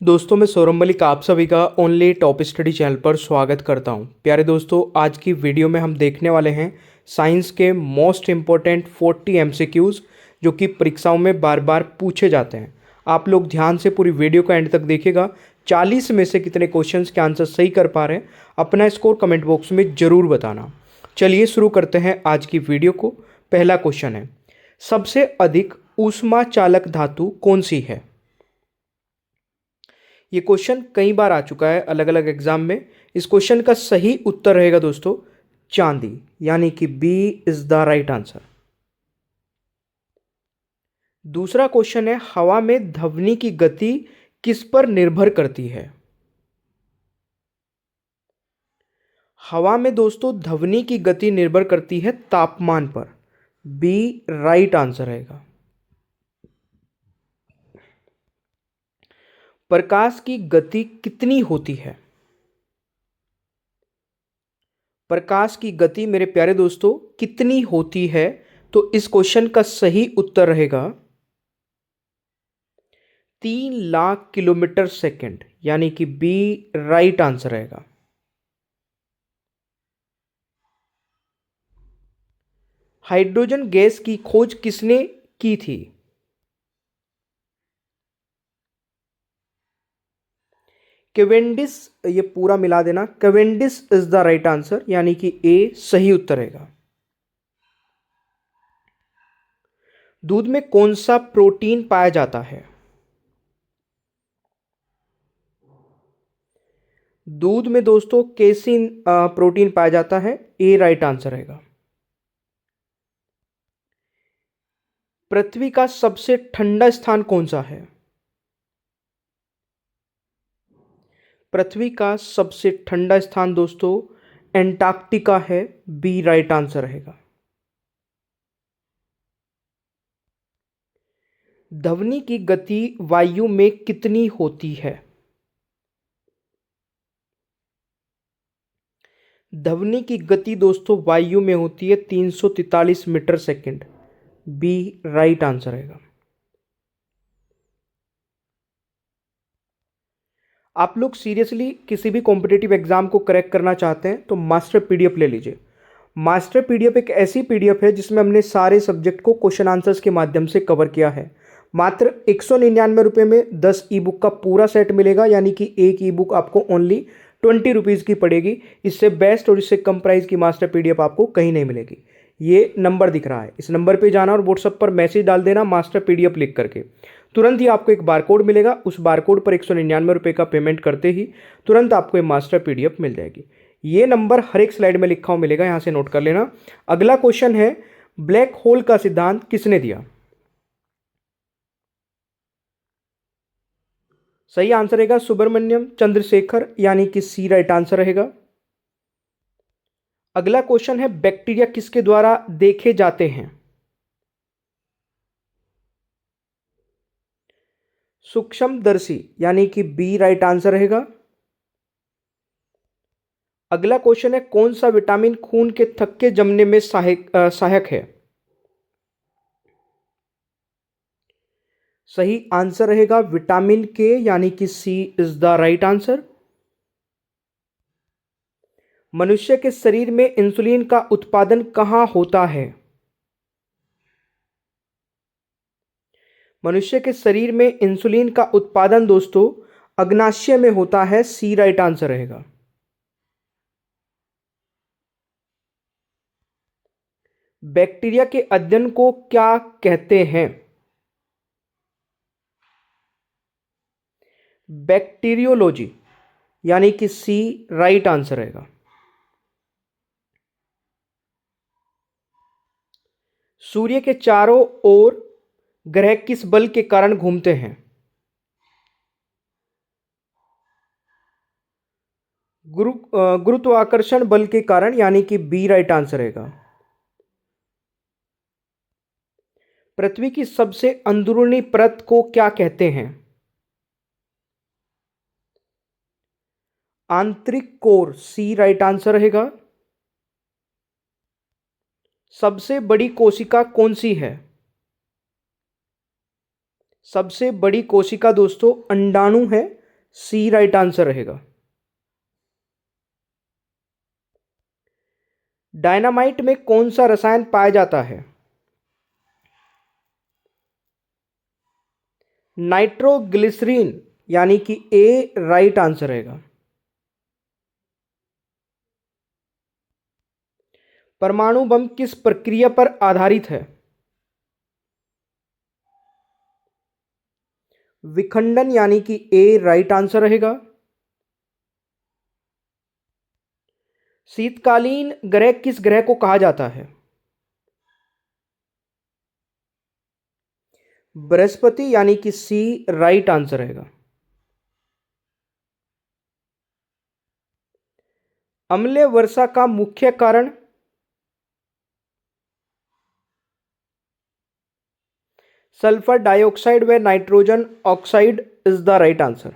दोस्तों मैं सौरभ मलिक आप सभी का ओनली टॉप स्टडी चैनल पर स्वागत करता हूं। प्यारे दोस्तों, आज की वीडियो में हम देखने वाले हैं साइंस के मोस्ट इम्पोर्टेंट 40 एमसीक्यूज़ जो कि परीक्षाओं में बार बार पूछे जाते हैं। आप लोग ध्यान से पूरी वीडियो को एंड तक देखिएगा। 40 में से कितने क्वेश्चंस के आंसर सही कर पा रहे हैं अपना स्कोर कमेंट बॉक्स में ज़रूर बताना। चलिए शुरू करते हैं आज की वीडियो को। पहला क्वेश्चन है, सबसे अधिक ऊष्मा चालक धातु कौन सी है? ये क्वेश्चन कई बार आ चुका है अलग अलग एग्जाम में। इस क्वेश्चन का सही उत्तर रहेगा दोस्तों चांदी, यानी कि B is the right answer. दूसरा क्वेश्चन है, हवा में ध्वनि की गति किस पर निर्भर करती है? हवा में दोस्तों ध्वनि की गति निर्भर करती है तापमान पर। बी राइट आंसर रहेगा। प्रकाश की गति कितनी होती है? प्रकाश की गति मेरे प्यारे दोस्तों कितनी होती है? तो इस क्वेश्चन का सही उत्तर रहेगा 3 लाख किलोमीटर सेकंड, यानी कि बी राइट आंसर रहेगा। हाइड्रोजन गैस की खोज किसने की थी? केवेंडिस, ये पूरा मिला देना, Cavendish is the right answer, यानी कि ए सही उत्तर रहेगा। दूध में कौन सा प्रोटीन पाया जाता है? दूध में दोस्तों केसिन प्रोटीन पाया जाता है। ए राइट आंसर रहेगा। पृथ्वी का सबसे ठंडा स्थान कौन सा है? पृथ्वी का सबसे ठंडा स्थान दोस्तों एंटार्क्टिका है। बी राइट आंसर रहेगा। ध्वनि की गति वायु में कितनी होती है? ध्वनि की गति दोस्तों वायु में होती है 343 metre second. B right answer रहेगा। आप लोग सीरियसली किसी भी कॉम्पिटिटिव एग्जाम को करेक्ट करना चाहते हैं तो मास्टर पीडीएफ ले लीजिए। मास्टर पीडीएफ एक ऐसी पीडीएफ है जिसमें हमने सारे सब्जेक्ट को क्वेश्चन आंसर्स के माध्यम से कवर किया है। मात्र 199 रुपये में 10 ई बुक का पूरा सेट मिलेगा, यानी कि एक ई बुक आपको ओनली 20 रुपीज़ की पड़ेगी। इससे बेस्ट और इससे कम प्राइस की मास्टर पीडीएफ आपको कहीं नहीं मिलेगी। ये नंबर दिख रहा है, इस नंबर पे जाना और व्हाट्सएप पर मैसेज डाल देना मास्टर पीडीएफ लिख करके। तुरंत ही आपको एक बारकोड मिलेगा, उस बारकोड पर 199 रुपये का पेमेंट करते ही तुरंत आपको ये मास्टर पीडीएफ मिल जाएगी। ये नंबर हर एक स्लाइड में लिखा हुआ मिलेगा, यहां से नोट कर लेना। अगला क्वेश्चन है, ब्लैक होल का सिद्धांत किसने दिया? सही आंसर रहेगा सुब्रमण्यम चंद्रशेखर, यानी कि सी राइट आंसर रहेगा। अगला क्वेश्चन है, बैक्टीरिया किसके द्वारा देखे जाते हैं? सूक्ष्मदर्शी, यानी कि बी राइट आंसर रहेगा। अगला क्वेश्चन है, कौन सा विटामिन खून के थक्के जमने में सहायक है? सही आंसर रहेगा विटामिन के, यानी कि सी इज द राइट आंसर। मनुष्य के शरीर में इंसुलिन का उत्पादन कहां होता है? मनुष्य के शरीर में इंसुलिन का उत्पादन दोस्तों अग्नाशय में होता है। सी राइट आंसर रहेगा। बैक्टीरिया के अध्ययन को क्या कहते हैं? बैक्टीरियोलॉजी, यानी कि सी राइट आंसर रहेगा। सूर्य के चारों ओर ग्रह किस बल के कारण घूमते हैं? गुरुत्वाकर्षण बल के कारण, यानी कि बी राइट आंसर रहेगा। पृथ्वी की सबसे अंदरूनी परत को क्या कहते हैं? आंतरिक कोर। सी राइट आंसर रहेगा। सबसे बड़ी कोशिका कौन सी है? सबसे बड़ी कोशिका दोस्तों अंडाणु है। सी राइट आंसर रहेगा। डायनामाइट में कौन सा रसायन पाया जाता है? नाइट्रोग्लिसरीन, यानी कि ए राइट आंसर रहेगा। परमाणु बम किस प्रक्रिया पर आधारित है? विखंडन, यानी कि ए राइट आंसर रहेगा। शीतकालीन ग्रह किस ग्रह को कहा जाता है? बृहस्पति, यानी कि सी राइट आंसर रहेगा। अम्लीय वर्षा का मुख्य कारण? सल्फर डाइऑक्साइड व nitrogen oxide is the right answer.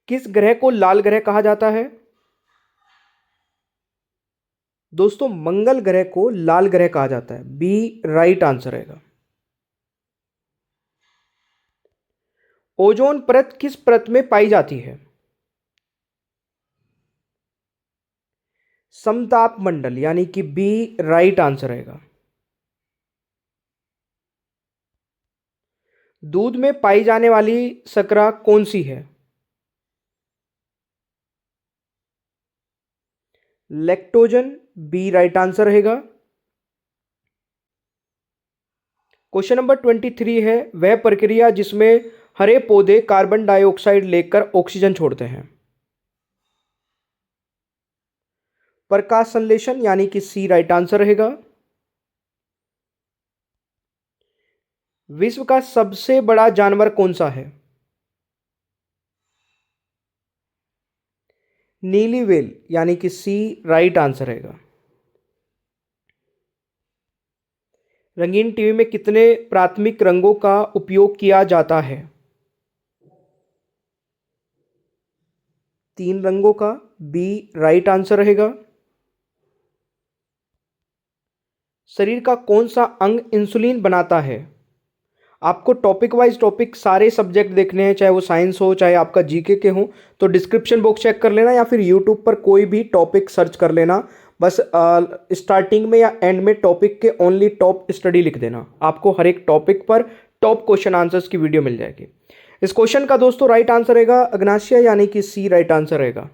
किस ग्रह को लाल ग्रह कहा जाता है? दोस्तों, मंगल ग्रह को लाल ग्रह कहा जाता है। बी राइट आंसर रहेगा। ओजोन परत किस परत में पाई जाती है? समताप मंडल, यानी कि बी राइट आंसर रहेगा। दूध में पाई जाने वाली शर्करा कौन सी है? लैक्टोजन, बी राइट आंसर रहेगा। क्वेश्चन नंबर 23 है, वह प्रक्रिया जिसमें हरे पौधे कार्बन डाइऑक्साइड लेकर ऑक्सीजन छोड़ते हैं? प्रकाश संश्लेषण, यानी कि सी राइट आंसर रहेगा। विश्व का सबसे बड़ा जानवर कौन सा है? नीली व्हेल, यानी कि सी राइट आंसर रहेगा। रंगीन टीवी में कितने प्राथमिक रंगों का उपयोग किया जाता है? 3 रंगों का, बी राइट आंसर रहेगा। शरीर का कौन सा अंग इंसुलिन बनाता है? आपको टॉपिक वाइज टॉपिक सारे सब्जेक्ट देखने हैं, चाहे वो साइंस हो चाहे आपका जीके के हो, तो डिस्क्रिप्शन बॉक्स चेक कर लेना या फिर यूट्यूब पर कोई भी टॉपिक सर्च कर लेना। बस स्टार्टिंग में या एंड में टॉपिक के ओनली टॉप स्टडी लिख देना, आपको हर एक टॉपिक पर टॉप क्वेश्चन आंसर्स की वीडियो मिल जाएगी। इस क्वेश्चन का दोस्तों राइट आंसर रहेगा अग्नाशिया, यानी कि सी राइट आंसर रहेगा।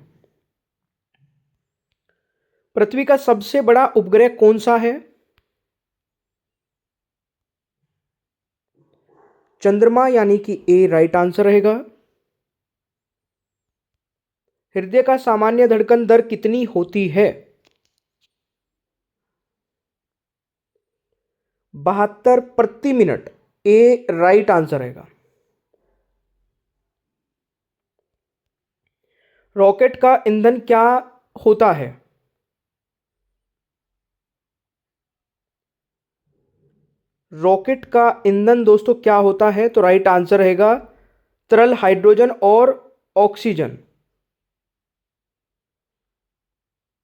पृथ्वी का सबसे बड़ा उपग्रह कौन सा है? चंद्रमा, यानी कि ए राइट आंसर रहेगा। हृदय का सामान्य धड़कन दर कितनी होती है? 72 प्रति मिनट, ए राइट आंसर रहेगा। रॉकेट का ईंधन क्या होता है? रॉकेट का ईंधन दोस्तों क्या होता है? तो राइट आंसर रहेगा तरल हाइड्रोजन और ऑक्सीजन।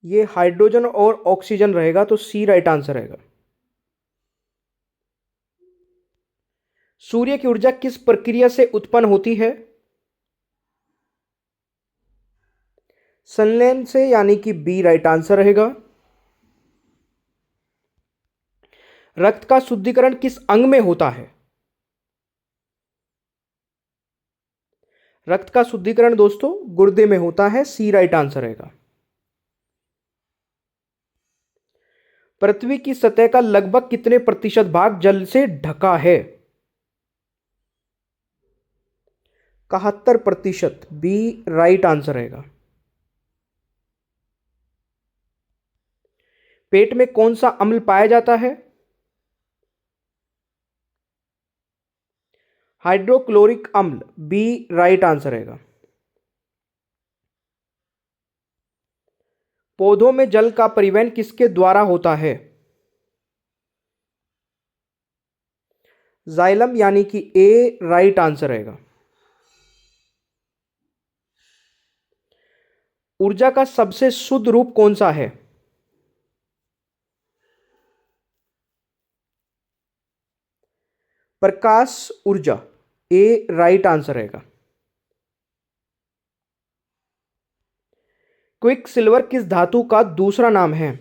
ये हाइड्रोजन और ऑक्सीजन रहेगा, तो सी राइट आंसर रहेगा। सूर्य की ऊर्जा किस प्रक्रिया से उत्पन्न होती है? संलयन से, यानी कि बी राइट आंसर रहेगा। रक्त का शुद्धिकरण किस अंग में होता है? रक्त का शुद्धिकरण दोस्तों गुर्दे में होता है, सी राइट आंसर रहेगा। पृथ्वी की सतह का लगभग कितने प्रतिशत भाग जल से ढका है? 71%, बी राइट आंसर रहेगा। पेट में कौन सा अम्ल पाया जाता है? हाइड्रोक्लोरिक अम्ल, बी राइट आंसर रहेगा। पौधों में जल का परिवहन किसके द्वारा होता है? जाइलम, यानी कि ए राइट आंसर रहेगा। ऊर्जा का सबसे शुद्ध रूप कौन सा है? प्रकाश ऊर्जा, ए राइट आंसर रहेगा। क्विक सिल्वर किस धातु का दूसरा नाम है?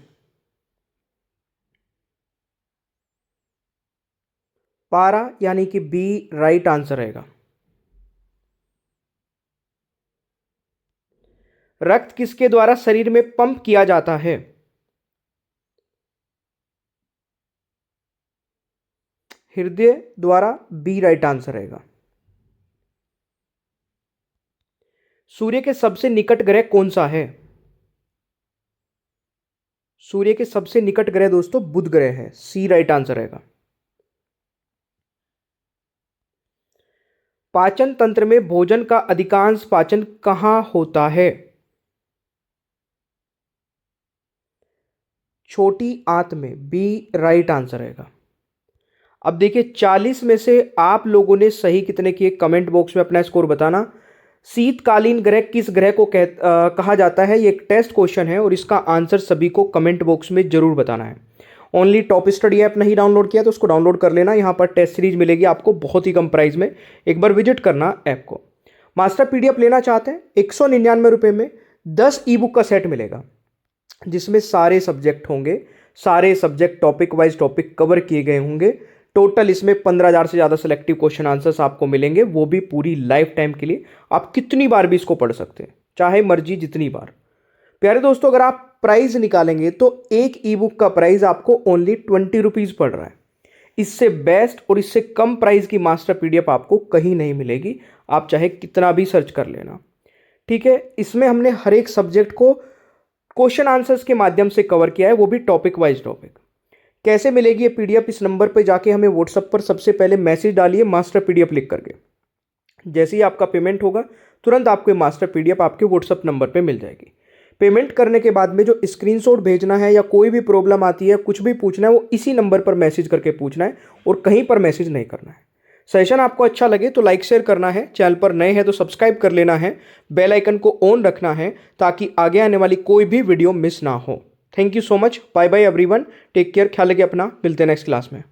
पारा, यानी कि बी राइट आंसर रहेगा। रक्त किसके द्वारा शरीर में पंप किया जाता है? हृदय द्वारा, बी राइट आंसर रहेगा। सूर्य के सबसे निकट ग्रह कौन सा है? सूर्य के सबसे निकट ग्रह दोस्तों बुध ग्रह है, सी राइट आंसर रहेगा। पाचन तंत्र में भोजन का अधिकांश पाचन कहां होता है? छोटी आंत में, बी राइट आंसर रहेगा। अब देखिए 40 में से आप लोगों ने सही कितने किए, कमेंट बॉक्स में अपना स्कोर बताना। शीतकालीन ग्रह किस ग्रह को कहा जाता है? ये एक टेस्ट क्वेश्चन है और इसका आंसर सभी को कमेंट बॉक्स में जरूर बताना है। ओनली टॉप स्टडी ऐप नहीं डाउनलोड किया तो उसको डाउनलोड कर लेना, यहाँ पर टेस्ट सीरीज मिलेगी आपको बहुत ही कम प्राइस में, एक बार विजिट करना ऐप को। मास्टर पीडीएफ लेना चाहते हैं 199 रुपये में 10 ई बुक का सेट मिलेगा, जिसमें सारे सब्जेक्ट होंगे, सारे subject topic wise topic cover किए गए होंगे। टोटल इसमें 15,000 से ज़्यादा सेलेक्टिव क्वेश्चन आंसर्स आपको मिलेंगे, वो भी पूरी लाइफ टाइम के लिए। आप कितनी बार भी इसको पढ़ सकते हैं, चाहे मर्जी जितनी बार। प्यारे दोस्तों, अगर आप प्राइस निकालेंगे तो एक ई बुक का प्राइस आपको ओनली 20 रुपीज़ पड़ रहा है। इससे बेस्ट और इससे कम प्राइस की मास्टर पीडीएफ आपको कहीं नहीं मिलेगी, आप चाहे कितना भी सर्च कर लेना। ठीक है, इसमें हमने हर एक सब्जेक्ट को क्वेश्चन आंसर्स के माध्यम से कवर किया है, वो भी टॉपिक वाइज टॉपिक। कैसे मिलेगी ये पीडीएफ? इस नंबर पर जाके हमें व्हाट्सएप पर सबसे पहले मैसेज डालिए मास्टर पीडीएफ लिख करके। जैसे ही आपका पेमेंट होगा तुरंत आपको मास्टर पीडीएफ आपके व्हाट्सएप नंबर पे मिल जाएगी। पेमेंट करने के बाद में जो स्क्रीनशॉट भेजना है या कोई भी प्रॉब्लम आती है, कुछ भी पूछना है, वो इसी नंबर पर मैसेज करके पूछना है और कहीं पर मैसेज नहीं करना है। सेशन आपको अच्छा लगे तो लाइक शेयर करना है, चैनल पर नए हैं तो सब्सक्राइब कर लेना है, बेल आइकन को ऑन रखना है ताकि आगे आने वाली कोई भी वीडियो मिस ना हो। Thank you so much, bye bye everyone, take care, ख्याल रखिए अपना, मिलते हैं नेक्स्ट क्लास में।